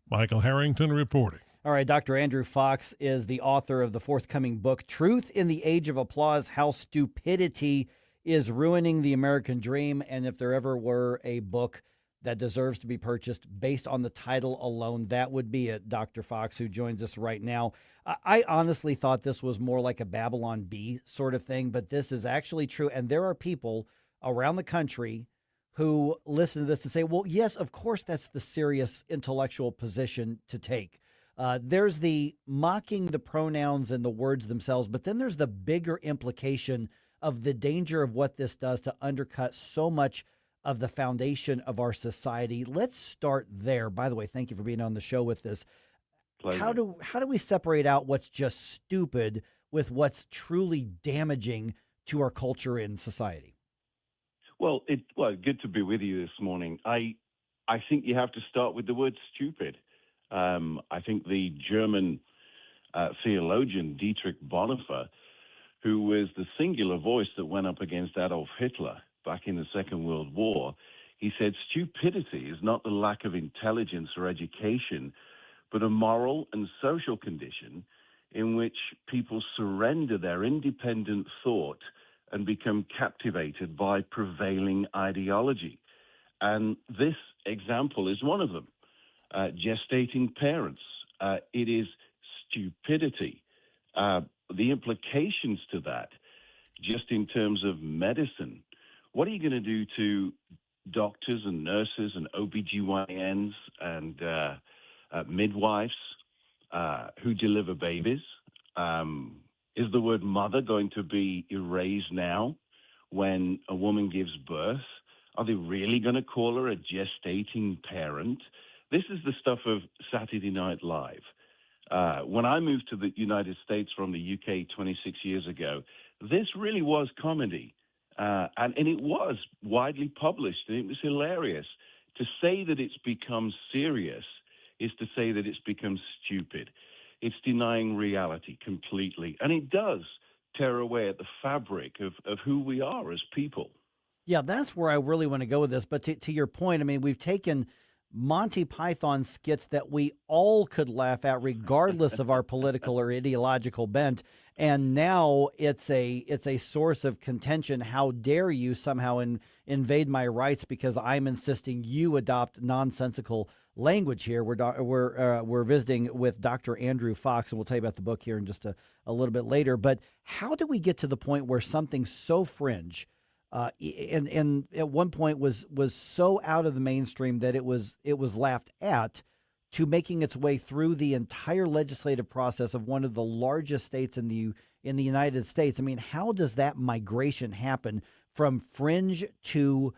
Michael Harrington reporting. All right, Dr. Andrew Fox is the author of the forthcoming book, Truth in the Age of Applause, How Stupidity is Ruining the American Dream. And if there ever were a book that deserves to be purchased based on the title alone, that would be it. Dr. Fox, who joins us right now. I honestly thought this was more like a Babylon Bee sort of thing, but this is actually true. And there are people around the country who listen to this and say, well, yes, of course, that's the serious intellectual position to take. There's the mocking the pronouns and the words themselves, but then there's the bigger implication of the danger of what this does to undercut so much of the foundation of our society. Let's start there. By the way, thank you for being on the show with this. Pleasure. How do we separate out what's just stupid with what's truly damaging to our culture and society? Well, good to be with you this morning. I think you have to start with the word stupid. I think the German theologian Dietrich Bonhoeffer, who was the singular voice that went up against Adolf Hitler back in the Second World War, he said, stupidity is not the lack of intelligence or education, but a moral and social condition in which people surrender their independent thought and become captivated by prevailing ideology. And this example is one of them. Gestating parents. It is stupidity. The implications to that, just in terms of medicine, what are you going to do to doctors and nurses and OBGYNs and midwives who deliver babies? Is the word mother going to be erased now when a woman gives birth? Are they really going to call her a gestating parent? This is the stuff of Saturday Night Live. When I moved to the United States from the UK 26 years ago, this really was comedy. And it was widely published, and it was hilarious. To say that it's become serious is to say that it's become stupid. It's denying reality completely. And it does tear away at the fabric of who we are as people. Yeah, that's where I really want to go with this. But to your point, I mean, we've taken Monty Python skits that we all could laugh at, regardless of our political or ideological bent, and now it's a source of contention. How dare you somehow invade my rights because I'm insisting you adopt nonsensical language here. We're visiting with Dr. Andrew Fox, and we'll tell you about the book here in just a little bit later. But how do we get to the point where something so fringe and at one point was so out of the mainstream that it was laughed at, to making its way through the entire legislative process of one of the largest states in the United States? I mean, how does that migration happen from fringe to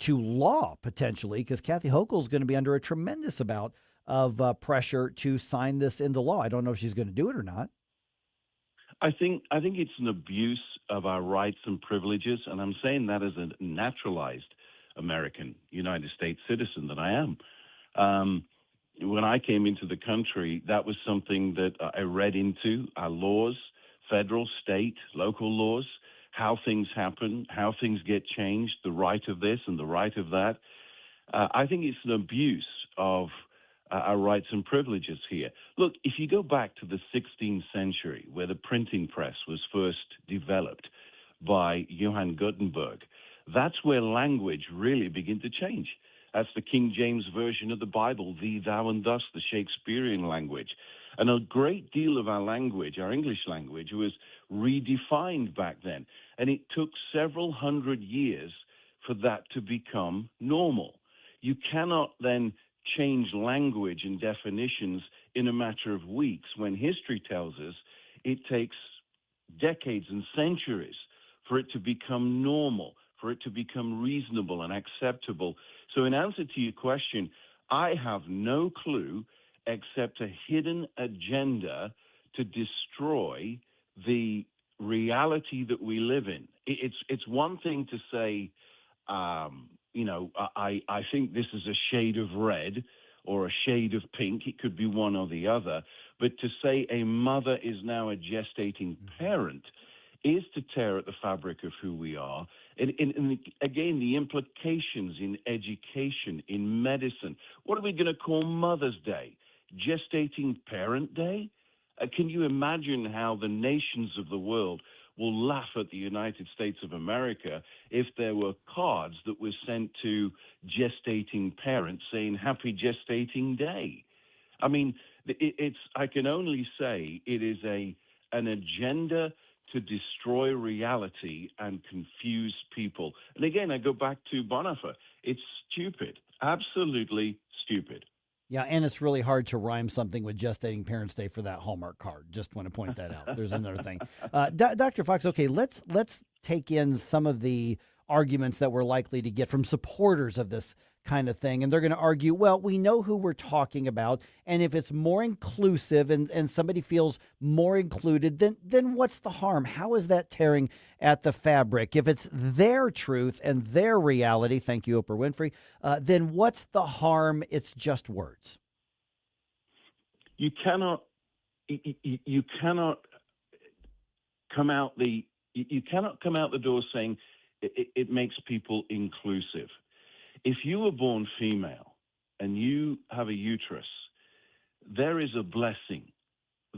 law potentially? Because Kathy Hochul is going to be under a tremendous amount of pressure to sign this into law. I don't know if she's going to do it or not. I think it's an abuse of our rights and privileges, and I'm saying that as a naturalized American United States citizen that I am. When I came into the country, that was something that I read into our laws, federal, state, local laws, how things happen, how things get changed, the right of this and the right of that. I think it's an abuse of our rights and privileges here. Look, if you go back to the 16th century, where the printing press was first developed by Johann Gutenberg, that's where language really began to change. That's the King James Version of the Bible, thee, thou, and thus, the Shakespearean language. And a great deal of our language, our English language, was redefined back then. And it took several hundred years for that to become normal. You cannot then change language and definitions in a matter of weeks, when history tells us it takes decades and centuries for it to become normal, for it to become reasonable and acceptable. So in answer to your question, I have no clue except a hidden agenda to destroy the reality that we live in. It's one thing to say, I think this is a shade of red or a shade of pink. It could be one or the other. But to say a mother is now a gestating parent is to tear at the fabric of who we are. And again, the implications in education, in medicine. What are we going to call Mother's Day? Gestating Parent Day? Can you imagine how the nations of the world will laugh at the United States of America if there were cards that were sent to gestating parents saying Happy Gestating Day? I mean, it's. I can only say it is an agenda to destroy reality and confuse people. And again, I go back to Bonhoeffer. It's stupid, absolutely stupid. Yeah, and it's really hard to rhyme something with Gestating Parents Day for that Hallmark card. Just want to point that out. There's another thing. Dr. Fox, okay, let's take in some of the arguments that we're likely to get from supporters of this kind of thing. And they're going to argue, well, we know who we're talking about. And if it's more inclusive and somebody feels more included, then what's the harm? How is that tearing at the fabric? If it's their truth and their reality, thank you, Oprah Winfrey, then what's the harm? It's just words. You cannot you cannot come out the you cannot come out the door saying it makes people inclusive. If you were born female and you have a uterus, there is a blessing.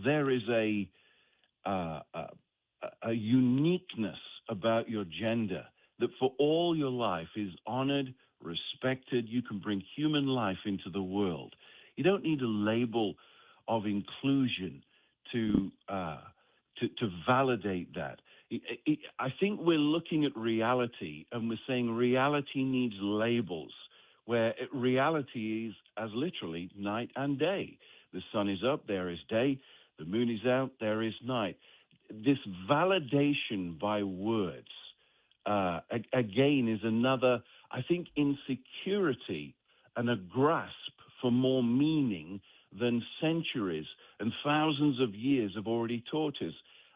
There is uh, a, a uniqueness about your gender that for all your life is honored, respected. You can bring human life into the world. You don't need a label of inclusion to to validate that. I think we're looking at reality and we're saying reality needs labels, where reality is as literally night and day. The sun is up, there is day. The moon is out, there is night. This validation by words, again, is another, I think, insecurity and a grasp for more meaning than centuries and thousands of years have already taught us.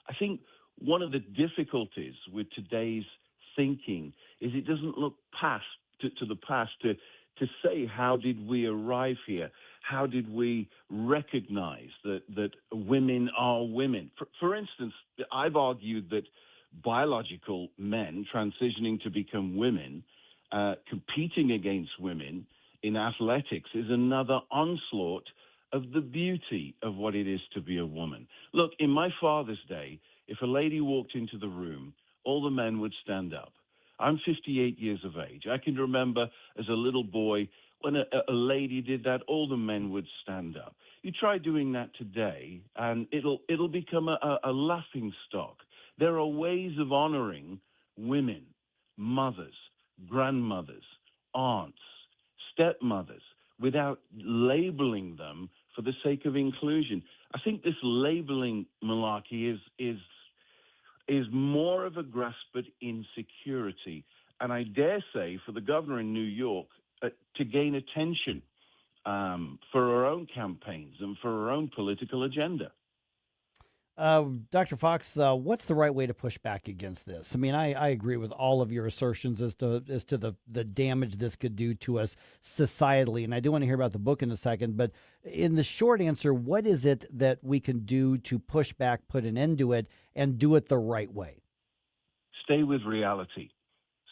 I think one of the difficulties with today's thinking is it doesn't look past to the past to say, how did we arrive here? How did we recognize that women are women? For instance, I've argued that biological men transitioning to become women, competing against women in athletics is another onslaught of the beauty of what it is to be a woman. Look, in my father's day, if a lady walked into the room, all the men would stand up. I'm 58 years of age. I can remember as a little boy when a lady did that, all the men would stand up. You try doing that today, and it'll become a laughing stock. There are ways of honoring women, mothers, grandmothers, aunts, stepmothers, without labeling them for the sake of inclusion. I think this labeling malarkey is more of a grasp at insecurity, and I dare say for the governor in New York to gain attention for her own campaigns and for her own political agenda. Dr. Fox, what's the right way to push back against this? I mean, I agree with all of your assertions as to the damage this could do to us societally, and I do want to hear about the book in a second. But in the short answer, what is it that we can do to push back, put an end to it, and do it the right way? Stay with reality.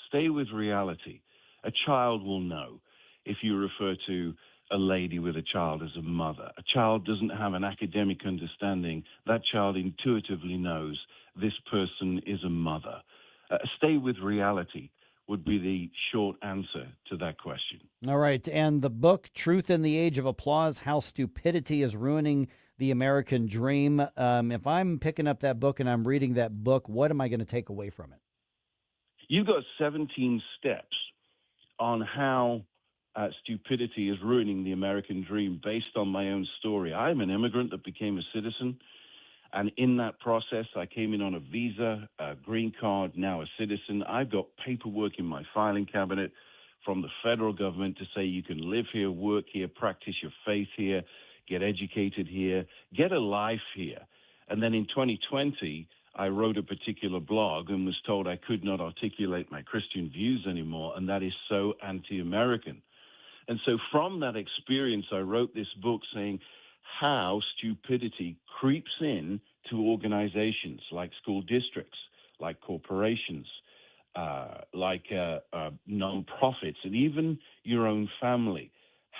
Stay with reality. A child will know if you refer to a lady with a child as a mother. A child doesn't have an academic understanding. That child intuitively knows this person is a mother. Stay with reality would be the short answer to that question. All right. And the book, Truth in the Age of Applause, How Stupidity is Ruining the American Dream. If I'm picking up that book and I'm reading that book, what am I going to take away from it? You've got 17 steps on how stupidity is ruining the American dream based on my own story. I'm an immigrant that became a citizen. And in that process, I came in on a visa, a green card, now a citizen. I've got paperwork in my filing cabinet from the federal government to say you can live here, work here, practice your faith here, get educated here, get a life here. And then in 2020, I wrote a particular blog and was told I could not articulate my Christian views anymore, and that is so anti-American. And so from that experience, I wrote this book saying how stupidity creeps in to organizations like school districts, like corporations, like nonprofits, and even your own family.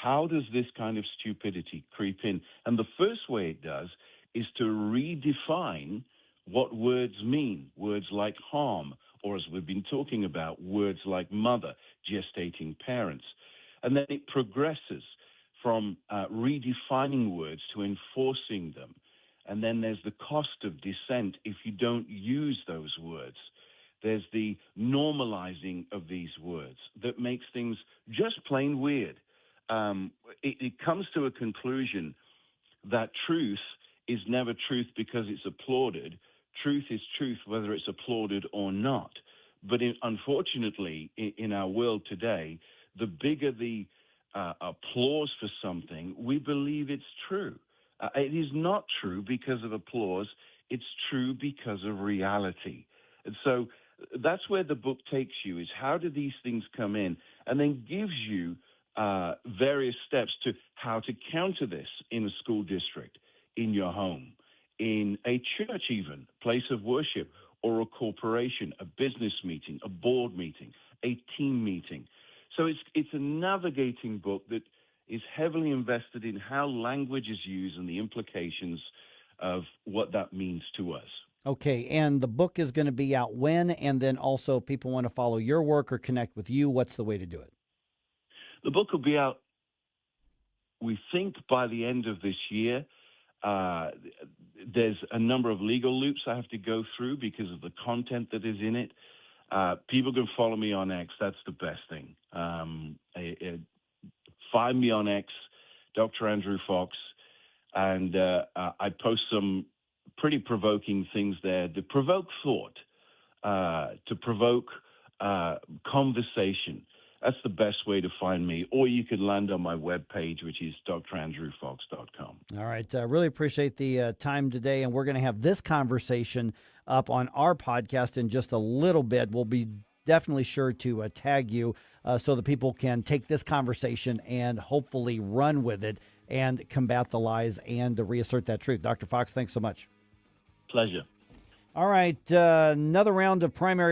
how does this kind of stupidity creep in? And the first way it does is to redefine what words mean. Words like harm, or as we've been talking about, words like mother, gestating parents. And then it progresses from redefining words to enforcing them. And then there's the cost of dissent if you don't use those words. There's the normalizing of these words that makes things just plain weird. It comes to a conclusion that truth is never truth because it's applauded. Truth is truth whether it's applauded or not. But unfortunately, in our world today, the bigger the applause for something, we believe it's true. It is not true because of applause. It's true because of reality. And so that's where the book takes you, is how do these things come in, and then gives you various steps to how to counter this in a school district, in your home, in a church even, place of worship, or a corporation, a business meeting, a board meeting, a team meeting. So it's a navigating book that is heavily invested in how language is used and the implications of what that means to us. Okay, and the book is going to be out when? And then also, if people want to follow your work or connect with you, what's the way to do it? The book will be out, we think, by the end of this year. There's a number of legal loops I have to go through because of the content that is in it. People can follow me on X. That's the best thing. Find me on X, Dr. Andrew Fox, and I post some pretty provoking things there to provoke thought, to provoke conversation. That's the best way to find me. Or you could land on my webpage, which is drandrewfox.com. All right. Really appreciate the time today. And we're going to have this conversation up on our podcast in just a little bit. We'll be definitely sure to tag you so that people can take this conversation and hopefully run with it and combat the lies and to reassert that truth. Dr. Fox, thanks so much. Pleasure. All right. Another round of primary